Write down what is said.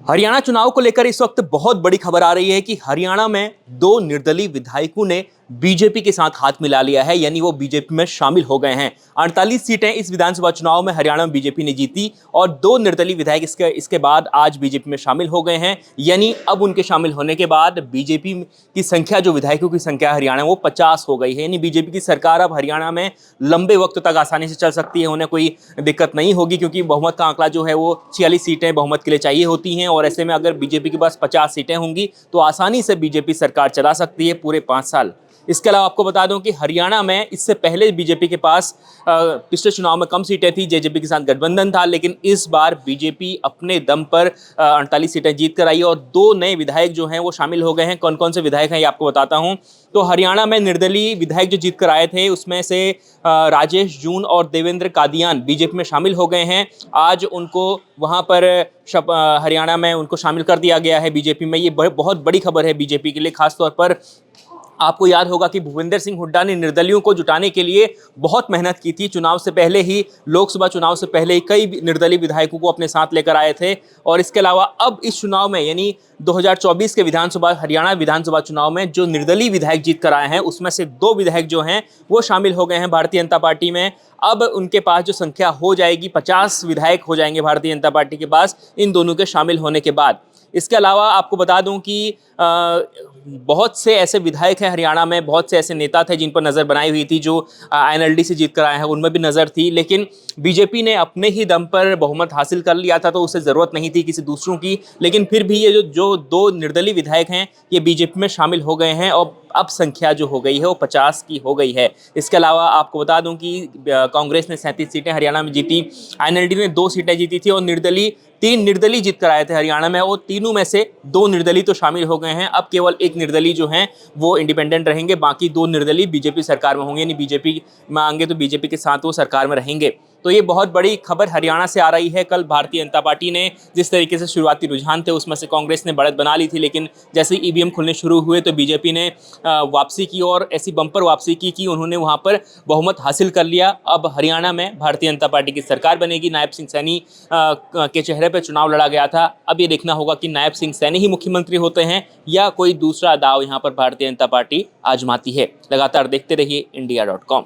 हरियाणा चुनाव को लेकर इस वक्त बहुत बड़ी खबर आ रही है कि हरियाणा में दो निर्दलीय विधायकों ने बीजेपी के साथ हाथ मिला लिया है, यानी वो बीजेपी में शामिल हो गए हैं। 48 सीटें इस विधानसभा चुनाव में हरियाणा में बीजेपी ने जीती और दो निर्दलीय विधायक इसके बाद आज बीजेपी में शामिल हो गए हैं। यानी अब उनके शामिल होने के बाद बीजेपी की संख्या, जो विधायकों की संख्या हरियाणा, वो 50 हो गई है। यानी बीजेपी की सरकार अब हरियाणा में लंबे वक्त तक आसानी से चल सकती है, उन्हें कोई दिक्कत नहीं होगी, क्योंकि बहुमत का आंकड़ा जो है वो 46 सीटें बहुमत के लिए चाहिए होती हैं। और ऐसे में अगर बीजेपी के पास 50 सीटें होंगी तो आसानी से बीजेपी सरकार चला सकती है पूरे 5 साल। इसके अलावा आपको बता दूं कि हरियाणा में इससे पहले बीजेपी के पास पिछले चुनाव में कम सीटें थी, जेजेपी के साथ गठबंधन था, लेकिन इस बार बीजेपी अपने दम पर 48 सीटें जीत कर आई और दो नए विधायक जो हैं वो शामिल हो गए हैं। कौन कौन से विधायक हैं ये आपको बताता हूं। तो हरियाणा में निर्दलीय विधायक जो जीत कर आए थे उसमें से राजेश जून और देवेंद्र कादियान बीजेपी में शामिल हो गए हैं। आज उनको वहां पर हरियाणा में उनको शामिल कर दिया गया है बीजेपी में। ये बहुत बड़ी खबर है बीजेपी के लिए। खासतौर पर आपको याद होगा कि भूपेंद्र सिंह हुड्डा ने निर्दलियों को जुटाने के लिए बहुत मेहनत की थी। चुनाव से पहले ही, लोकसभा चुनाव से पहले ही कई निर्दलीय विधायकों को अपने साथ लेकर आए थे। और इसके अलावा अब इस चुनाव में, यानी 2024 के हरियाणा विधानसभा चुनाव में जो निर्दलीय विधायक जीत कर आए हैं उसमें से दो विधायक जो हैं वो शामिल हो गए हैं भारतीय जनता पार्टी में। अब उनके पास जो संख्या हो जाएगी, 50 विधायक हो जाएंगे भारतीय जनता पार्टी के पास इन दोनों के शामिल होने के बाद। इसके अलावा आपको बता दूं कि बहुत से ऐसे विधायक हैं हरियाणा में, बहुत से ऐसे नेता थे जिन पर नज़र बनाई हुई थी, जो INLD से जीत कर आए हैं, उनमें भी नज़र थी। लेकिन बीजेपी ने अपने ही दम पर बहुमत हासिल कर लिया था, तो उसे ज़रूरत नहीं थी किसी दूसरों की। लेकिन फिर भी ये जो दो निर्दलीय विधायक हैं ये बीजेपी में शामिल हो गए हैं और अब संख्या जो हो गई है वो 50 की हो गई है। इसके अलावा आपको बता दूं कि कांग्रेस ने 37 सीटें हरियाणा में जीती, INLD ने 2 सीटें जीती थी और 3 निर्दलीय जीत कर आए थे हरियाणा में। और तीनों में से 2 निर्दलीय तो शामिल हो गए हैं। अब केवल एक निर्दलीय जो हैं वो इंडिपेंडेंट रहेंगे, बाकी 2 निर्दलीय बीजेपी सरकार में होंगे, यानी बीजेपी में आएंगे तो बीजेपी के साथ वो सरकार में रहेंगे। तो ये बहुत बड़ी खबर हरियाणा से आ रही है। कल भारतीय जनता पार्टी ने जिस तरीके से शुरुआती रुझान थे उसमें से कांग्रेस ने बढ़त बना ली थी, लेकिन जैसे ही EVM खुलने शुरू हुए तो बीजेपी ने वापसी की और ऐसी बम्पर वापसी की कि उन्होंने वहां पर बहुमत हासिल कर लिया। अब हरियाणा में भारतीय जनता पार्टी की सरकार बनेगी। नायब सिंह सैनी के चेहरे पर चुनाव लड़ा गया था। अब ये देखना होगा कि नायब सिंह सैनी ही मुख्यमंत्री होते हैं या कोई दूसरा दाव यहाँ पर भारतीय जनता पार्टी आजमाती है। लगातार देखते रहिए India.com।